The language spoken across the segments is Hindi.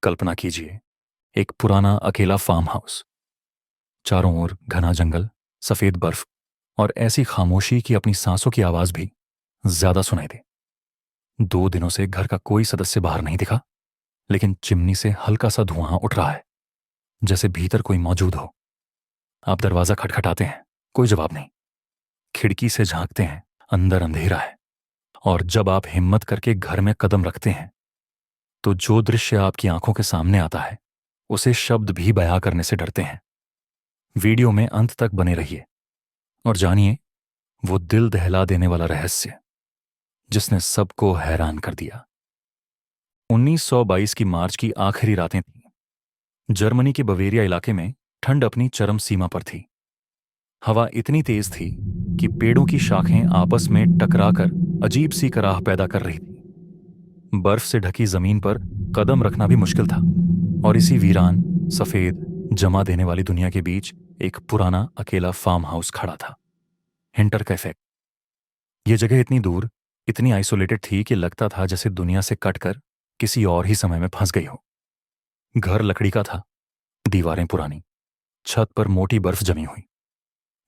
कल्पना कीजिए, एक पुराना अकेला फार्म हाउस, चारों ओर घना जंगल, सफेद बर्फ और ऐसी खामोशी कि अपनी सांसों की आवाज भी ज्यादा सुनाई दे। 2 दिनों से घर का कोई सदस्य बाहर नहीं दिखा, लेकिन चिमनी से हल्का सा धुआं उठ रहा है, जैसे भीतर कोई मौजूद हो। आप दरवाजा खटखटाते हैं, कोई जवाब नहीं। खिड़की से झांकते हैं, अंदर अंधेरा है। और जब आप हिम्मत करके घर में कदम रखते हैं, तो जो दृश्य आपकी आंखों के सामने आता है, उसे शब्द भी बयां करने से डरते हैं। वीडियो में अंत तक बने रहिए और जानिए वो दिल दहला देने वाला रहस्य जिसने सबको हैरान कर दिया। 1922 की मार्च की आखिरी रातें थीं। जर्मनी के बवेरिया इलाके में ठंड अपनी चरम सीमा पर थी। हवा इतनी तेज थी कि पेड़ों की शाखें आपस में टकराकर अजीब सी कराह पैदा कर रही थी। बर्फ से ढकी जमीन पर कदम रखना भी मुश्किल था। और इसी वीरान, सफेद, जमा देने वाली दुनिया के बीच एक पुराना अकेला फार्म हाउस खड़ा था, हिंटर कैफे। यह जगह इतनी दूर, इतनी आइसोलेटेड थी कि लगता था जैसे दुनिया से कटकर किसी और ही समय में फंस गई हो। घर लकड़ी का था, दीवारें पुरानी, छत पर मोटी बर्फ जमी हुई।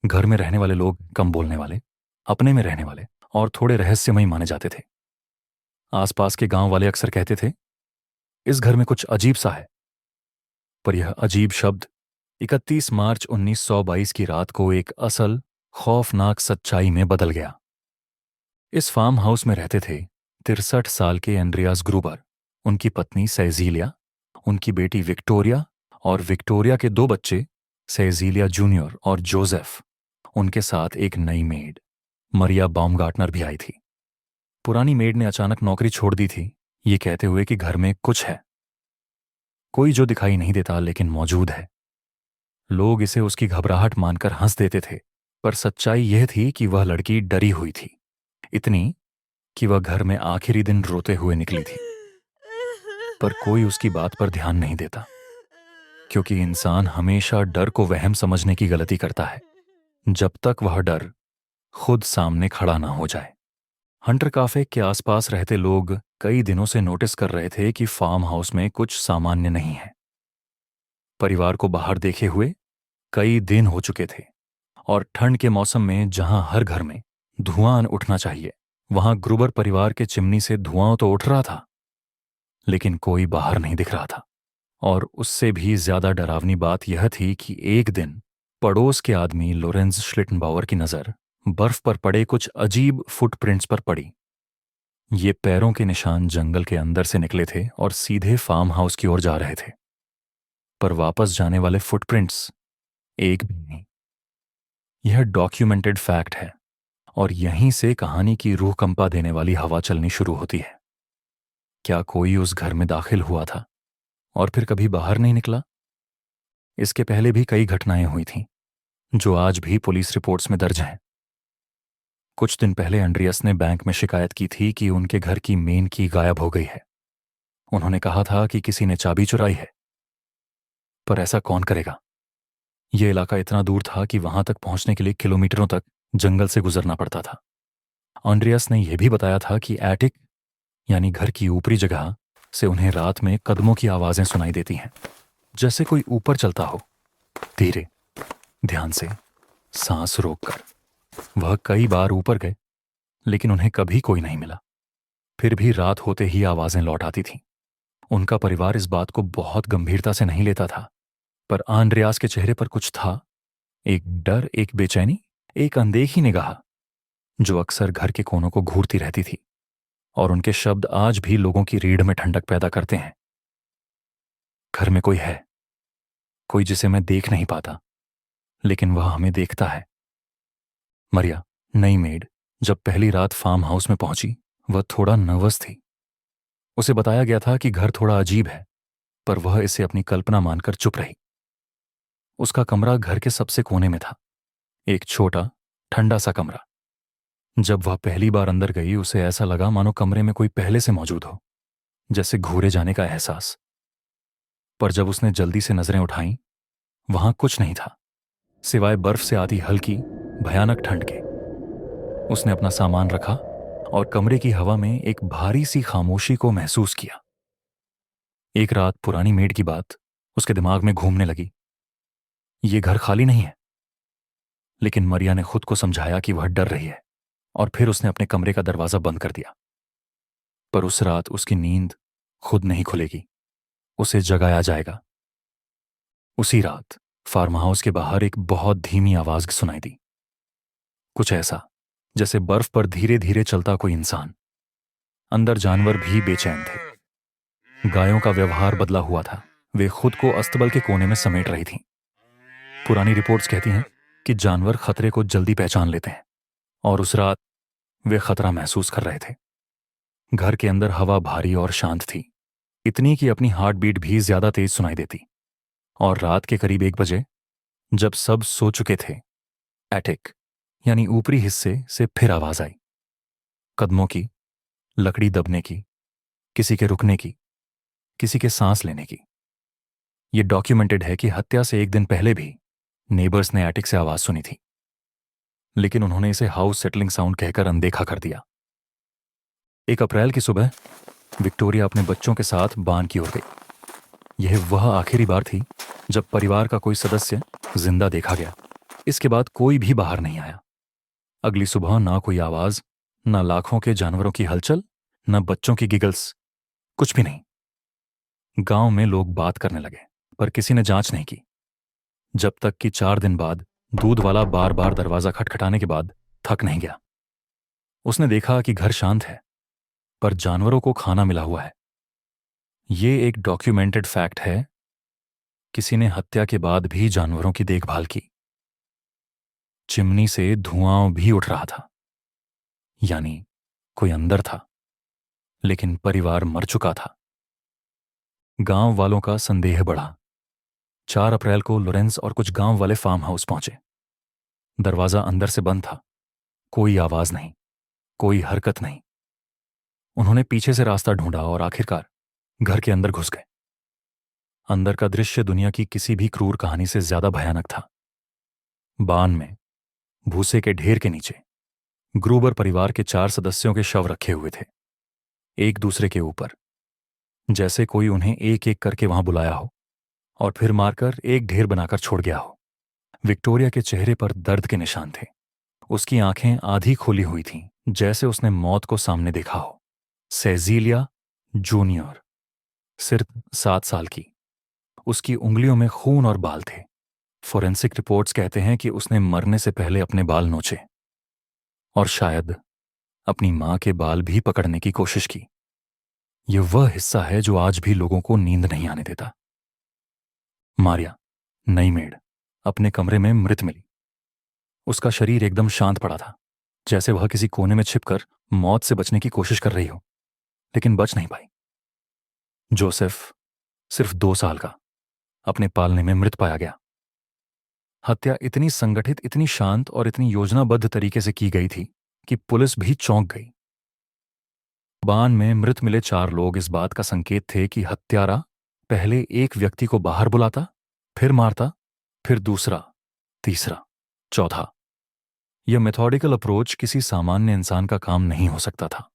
घर में रहने वाले लोग कम बोलने वाले, अपने में रहने वाले और थोड़े रहस्यमयी माने जाते थे। आसपास के गांव वाले अक्सर कहते थे, इस घर में कुछ अजीब सा है। पर यह अजीब शब्द 31 मार्च 1922 की रात को एक असल खौफनाक सच्चाई में बदल गया। इस फार्म हाउस में रहते थे 63 साल के एंड्रियास ग्रूबर, उनकी पत्नी सेजिलिया, उनकी बेटी विक्टोरिया और विक्टोरिया के 2 बच्चे, सेजिलिया जूनियर और जोसेफ। उनके साथ एक नई मेड, मरिया बाउमगार्टनर भी आई थी। पुरानी मेड ने अचानक नौकरी छोड़ दी थी, ये कहते हुए कि घर में कुछ है, कोई जो दिखाई नहीं देता लेकिन मौजूद है। लोग इसे उसकी घबराहट मानकर हंस देते थे, पर सच्चाई यह थी कि वह लड़की डरी हुई थी, इतनी कि वह घर में आखिरी दिन रोते हुए निकली थी। पर कोई उसकी बात पर ध्यान नहीं देता, क्योंकि इंसान हमेशा डर को वहम समझने की गलती करता है, जब तक वह डर खुद सामने खड़ा ना हो जाए। हंटर काफे के आसपास रहते लोग कई दिनों से नोटिस कर रहे थे कि फार्म हाउस में कुछ सामान्य नहीं है। परिवार को बाहर देखे हुए कई दिन हो चुके थे, और ठंड के मौसम में जहां हर घर में धुआं उठना चाहिए, वहां ग्रुबर परिवार के चिमनी से धुआं तो उठ रहा था, लेकिन कोई बाहर नहीं दिख रहा था। और उससे भी ज्यादा डरावनी बात यह थी कि एक दिन पड़ोस के आदमी लोरेंज श्लिटनबाउर की नजर बर्फ पर पड़े कुछ अजीब फुटप्रिंट्स पर पड़ी। ये पैरों के निशान जंगल के अंदर से निकले थे और सीधे फार्म हाउस की ओर जा रहे थे, पर वापस जाने वाले फुटप्रिंट्स एक भी नहीं। यह डॉक्यूमेंटेड फैक्ट है, और यहीं से कहानी की रूह कंपा देने वाली हवा चलनी शुरू होती है। क्या कोई उस घर में दाखिल हुआ था और फिर कभी बाहर नहीं निकला? इसके पहले भी कई घटनाएं हुई थीं, जो आज भी पुलिस रिपोर्ट्स में दर्ज हैं। कुछ दिन पहले एंड्रियस ने बैंक में शिकायत की थी कि उनके घर की मेन की गायब हो गई है। उन्होंने कहा था कि किसी ने चाबी चुराई है, पर ऐसा कौन करेगा? यह इलाका इतना दूर था कि वहां तक पहुंचने के लिए किलोमीटरों तक जंगल से गुजरना पड़ता था। एंड्रियस ने यह भी बताया था कि एटिक, यानी घर की ऊपरी जगह से उन्हें रात में कदमों की आवाजें सुनाई देती हैं, जैसे कोई ऊपर चलता हो, धीरे, ध्यान से, सांस रोककर। वह कई बार ऊपर गए, लेकिन उन्हें कभी कोई नहीं मिला। फिर भी रात होते ही आवाजें लौट आती थीं। उनका परिवार इस बात को बहुत गंभीरता से नहीं लेता था, पर आंद्रियास के चेहरे पर कुछ था, एक डर, एक बेचैनी, एक अनदेखी निगाह, जो अक्सर घर के कोनों को घूरती रहती थी। और उनके शब्द आज भी लोगों की रीढ़ में ठंडक पैदा करते हैं। घर में कोई है, कोई जिसे मैं देख नहीं पाता, लेकिन वह हमें देखता है। मरिया, नई मेड, जब पहली रात फार्म हाउस में पहुंची, वह थोड़ा नर्वस थी। उसे बताया गया था कि घर थोड़ा अजीब है, पर वह इसे अपनी कल्पना मानकर चुप रही। उसका कमरा घर के सबसे कोने में था, एक छोटा ठंडा सा कमरा। जब वह पहली बार अंदर गई, उसे ऐसा लगा मानो कमरे में कोई पहले से मौजूद हो, जैसे घूरे जाने का एहसास। पर जब उसने जल्दी से नजरें उठाईं, वहां कुछ नहीं था, सिवाय बर्फ से आती हल्की, भयानक ठंड के। उसने अपना सामान रखा और कमरे की हवा में एक भारी सी खामोशी को महसूस किया। एक रात पुरानी मेड की बात उसके दिमाग में घूमने लगी। ये घर खाली नहीं है। लेकिन मरिया ने खुद को समझाया कि वह डर रही है, और फिर उसने अपने कमरे का दरवाजा बंद कर दिया। पर उस रात उसकी नींद खुद नहीं खुलेगी, उसे जगाया जाएगा। उसी रात फार्म हाउस के बाहर एक बहुत धीमी आवाज सुनाई दी, कुछ ऐसा जैसे बर्फ पर धीरे धीरे चलता कोई इंसान। अंदर जानवर भी बेचैन थे। गायों का व्यवहार बदला हुआ था, वे खुद को अस्तबल के कोने में समेट रही थीं। पुरानी रिपोर्ट्स कहती हैं कि जानवर खतरे को जल्दी पहचान लेते हैं, और उस रात वे खतरा महसूस कर रहे थे। घर के अंदर हवा भारी और शांत थी, इतनी कि अपनी हार्ट बीट भी ज्यादा तेज सुनाई देती। और रात के करीब 1 बजे, जब सब सो चुके थे, एटिक यानी ऊपरी हिस्से से फिर आवाज आई, कदमों की, लकड़ी दबने की, किसी के रुकने की, किसी के सांस लेने की। यह डॉक्यूमेंटेड है कि हत्या से 1 दिन पहले भी नेबर्स ने एटिक से आवाज सुनी थी, लेकिन उन्होंने इसे हाउस सेटलिंग साउंड कहकर अनदेखा कर दिया। 1 अप्रैल की सुबह विक्टोरिया अपने बच्चों के साथ बान की ओर गई। यह वह आखिरी बार थी जब परिवार का कोई सदस्य जिंदा देखा गया। इसके बाद कोई भी बाहर नहीं आया। अगली सुबह ना कोई आवाज, ना लाखों के जानवरों की हलचल, ना बच्चों की गिगल्स, कुछ भी नहीं। गांव में लोग बात करने लगे, पर किसी ने जांच नहीं की, जब तक कि 4 दिन बाद दूध वाला बार बार दरवाजा खटखटाने के बाद थक नहीं गया। उसने देखा कि घर शांत है, पर जानवरों को खाना मिला हुआ है। ये एक डॉक्यूमेंटेड फैक्ट है। किसी ने हत्या के बाद भी जानवरों की देखभाल की। चिमनी से धुआं भी उठ रहा था, यानी कोई अंदर था, लेकिन परिवार मर चुका था। गांव वालों का संदेह बढ़ा। 4 अप्रैल को लॉरेंस और कुछ गांव वाले फार्म हाउस पहुंचे। दरवाजा अंदर से बंद था, कोई आवाज नहीं, कोई हरकत नहीं। उन्होंने पीछे से रास्ता ढूंढा और आखिरकार घर के अंदर घुस गए। अंदर का दृश्य दुनिया की किसी भी क्रूर कहानी से ज्यादा भयानक था। बान में भूसे के ढेर के नीचे ग्रूबर परिवार के 4 सदस्यों के शव रखे हुए थे, एक दूसरे के ऊपर, जैसे कोई उन्हें एक एक करके वहां बुलाया हो और फिर मारकर एक ढेर बनाकर छोड़ गया हो। विक्टोरिया के चेहरे पर दर्द के निशान थे। उसकी आंखें आधी खोली हुई थीं, जैसे उसने मौत को सामने देखा हो। सेजिलिया जूनियर, सिर्फ 7 साल की, उसकी उंगलियों में खून और बाल थे। फोरेंसिक रिपोर्ट्स कहते हैं कि उसने मरने से पहले अपने बाल नोचे और शायद अपनी मां के बाल भी पकड़ने की कोशिश की। यह वह हिस्सा है जो आज भी लोगों को नींद नहीं आने देता। मारिया, नई मेड, अपने कमरे में मृत मिली। उसका शरीर एकदम शांत पड़ा था, जैसे वह किसी कोने में छिपकर मौत से बचने की कोशिश कर रही हो, लेकिन बच नहीं पाई। जोसेफ, सिर्फ 2 साल का, अपने पालने में मृत पाया गया। हत्या इतनी संगठित, इतनी शांत और इतनी योजनाबद्ध तरीके से की गई थी कि पुलिस भी चौंक गई। बान में मृत मिले 4 लोग इस बात का संकेत थे कि हत्यारा पहले एक व्यक्ति को बाहर बुलाता, फिर मारता, फिर दूसरा, तीसरा, चौथा। यह मेथोडिकल अप्रोच किसी सामान्य इंसान का काम नहीं हो सकता था,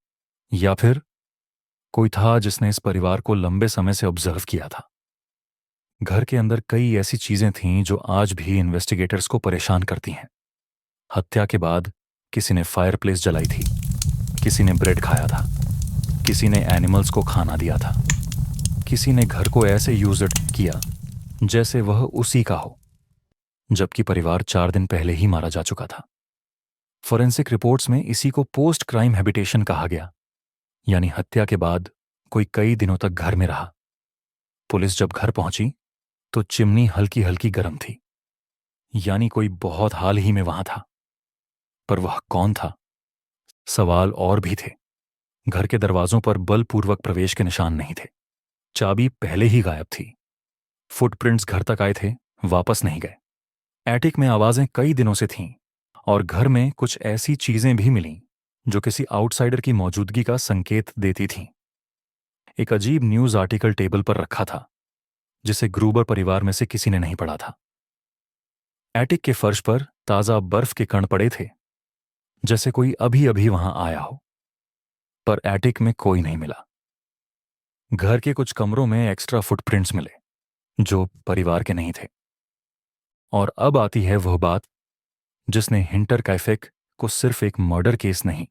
या फिर कोई था जिसने इस परिवार को लंबे समय से ऑब्जर्व किया था। घर के अंदर कई ऐसी चीजें थीं जो आज भी इन्वेस्टिगेटर्स को परेशान करती हैं। हत्या के बाद किसी ने फायरप्लेस जलाई थी, किसी ने ब्रेड खाया था, किसी ने एनिमल्स को खाना दिया था, किसी ने घर को ऐसे यूज किया जैसे वह उसी का हो, जबकि परिवार 4 दिन पहले ही मारा जा चुका था। फोरेंसिक रिपोर्ट्स में इसी को पोस्ट क्राइम हैबिटेशन कहा गया, यानी हत्या के बाद कोई कई दिनों तक घर में रहा। पुलिस जब घर पहुंची तो चिमनी हल्की हल्की गर्म थी, यानी कोई बहुत हाल ही में वहां था। पर वह कौन था? सवाल और भी थे। घर के दरवाजों पर बलपूर्वक प्रवेश के निशान नहीं थे। चाबी पहले ही गायब थी। फुटप्रिंट्स घर तक आए थे, वापस नहीं गए। एटिक में आवाजें कई दिनों से थीं, और घर में कुछ ऐसी चीजें भी मिलीं जो किसी आउटसाइडर की मौजूदगी का संकेत देती थीं। एक अजीब न्यूज आर्टिकल टेबल पर रखा था, जिसे ग्रूबर परिवार में से किसी ने नहीं पढ़ा था। एटिक के फर्श पर ताजा बर्फ के कण पड़े थे, जैसे कोई अभी अभी वहां आया हो। पर एटिक में कोई नहीं मिला। घर के कुछ कमरों में एक्स्ट्रा फुटप्रिंट्स मिले जो परिवार के नहीं थे। और अब आती है वह बात जिसने हिंटर कैफेक को सिर्फ एक मर्डर केस नहीं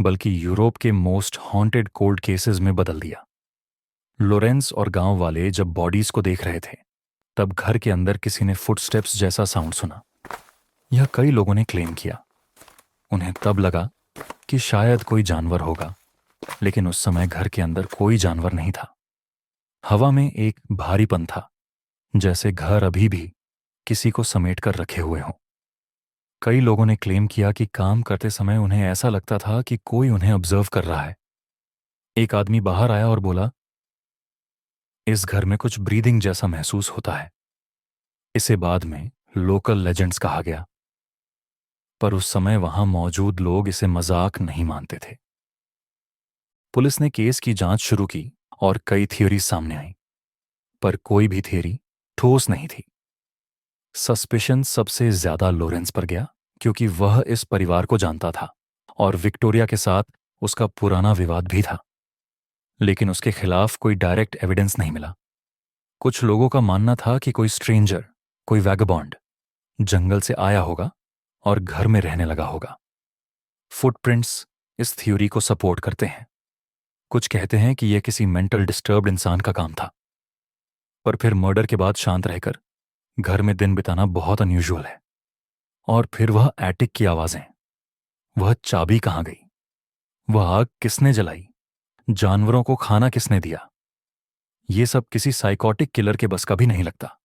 बल्कि यूरोप के मोस्ट हॉन्टेड कोल्ड केसेस में बदल दिया। लोरेंस और गांव वाले जब बॉडीज को देख रहे थे तब घर के अंदर किसी ने फुटस्टेप्स जैसा साउंड सुना। यह कई लोगों ने क्लेम किया। उन्हें तब लगा कि शायद कोई जानवर होगा, लेकिन उस समय घर के अंदर कोई जानवर नहीं था। हवा में एक भारीपन था, जैसे घर अभी भी किसी को समेट कर रखे हुए हों। कई लोगों ने क्लेम किया कि काम करते समय उन्हें ऐसा लगता था कि कोई उन्हें ऑब्जर्व कर रहा है। एक आदमी बाहर आया और बोला, इस घर में कुछ ब्रीदिंग जैसा महसूस होता है। इसे बाद में लोकल लेजेंड्स कहा गया, पर उस समय वहां मौजूद लोग इसे मजाक नहीं मानते थे। पुलिस ने केस की जांच शुरू की और कई थ्योरी सामने आई, पर कोई भी थ्योरी ठोस नहीं थी। सस्पिशन सबसे ज्यादा लोरेंस पर गया क्योंकि वह इस परिवार को जानता था और विक्टोरिया के साथ उसका पुराना विवाद भी था। लेकिन उसके खिलाफ कोई डायरेक्ट एविडेंस नहीं मिला। कुछ लोगों का मानना था कि कोई स्ट्रेंजर, कोई वैगबॉन्ड जंगल से आया होगा और घर में रहने लगा होगा। फुटप्रिंट्स इस थ्योरी को सपोर्ट करते हैं। कुछ कहते हैं कि यह किसी मेंटल डिस्टर्ब्ड इंसान का काम था। पर फिर मर्डर के बाद शांत रहकर घर में दिन बिताना बहुत अनयूजुअल है। और फिर वह एटिक की आवाजें, वह चाबी कहाँ गई, वह आग किसने जलाई, जानवरों को खाना किसने दिया, ये सब किसी साइकोटिक किलर के बस का भी नहीं लगता।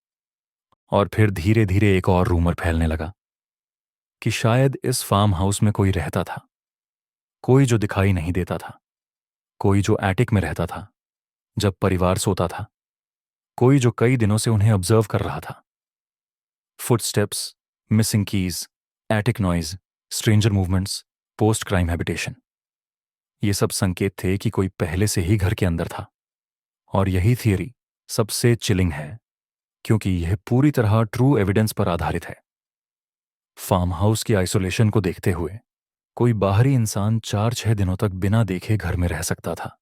और फिर धीरे धीरे एक और रूमर फैलने लगा कि शायद इस फार्म हाउस में कोई रहता था, कोई जो दिखाई नहीं देता था, कोई जो एटिक में रहता था जब परिवार सोता था, कोई जो कई दिनों से उन्हें ऑब्जर्व कर रहा था। Footsteps, missing keys, attic noise, stranger movements, post crime habitation, ये सब संकेत थे कि कोई पहले से ही घर के अंदर था। और यही थियरी सबसे चिलिंग है क्योंकि यह पूरी तरह ट्रू एविडेंस पर आधारित है। फार्म हाउस की आइसोलेशन को देखते हुए कोई बाहरी इंसान 4-6 दिनों तक बिना देखे घर में रह सकता था।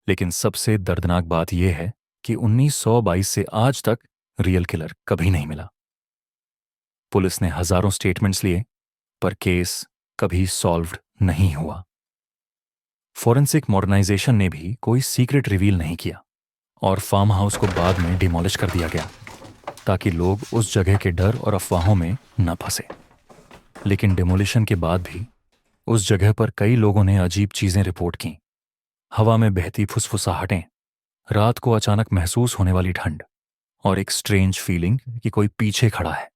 लेकिन सबसे दर्दनाक बात यह है कि 1922 से आज तक रियल किलर कभी नहीं मिला। पुलिस ने हजारों स्टेटमेंट्स लिए, पर केस कभी सॉल्व्ड नहीं हुआ। फोरेंसिक मॉडर्नाइजेशन ने भी कोई सीक्रेट रिवील नहीं किया और फार्म हाउस को बाद में डिमोलिश कर दिया गया ताकि लोग उस जगह के डर और अफवाहों में न फंसे। लेकिन डिमोलिशन के बाद भी उस जगह पर कई लोगों ने अजीब चीजें रिपोर्ट की। हवा में बहती फुसफुसाहटें, रात को अचानक महसूस होने वाली ठंड और एक स्ट्रेंज फीलिंग कि कोई पीछे खड़ा है।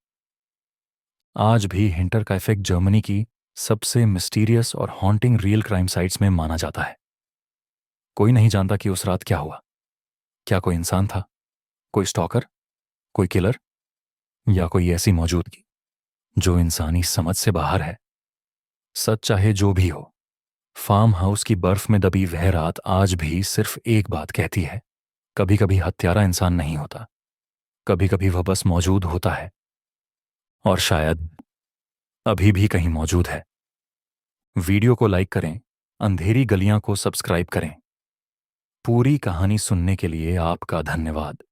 आज भी हिंटरकाइफेक जर्मनी की सबसे मिस्टीरियस और हॉन्टिंग रियल क्राइम साइट्स में माना जाता है। कोई नहीं जानता कि उस रात क्या हुआ। क्या कोई इंसान था, कोई स्टॉकर, कोई किलर, या कोई ऐसी मौजूदगी जो इंसानी समझ से बाहर है। सच चाहे जो भी हो, फार्म हाउस की बर्फ में दबी वह रात आज भी सिर्फ एक बात कहती है, कभी कभी हत्यारा इंसान नहीं होता, कभी कभी वह बस मौजूद होता है और शायद अभी भी कहीं मौजूद है। वीडियो को लाइक करें, अंधेरी गलियां को सब्सक्राइब करें। पूरी कहानी सुनने के लिए आपका धन्यवाद।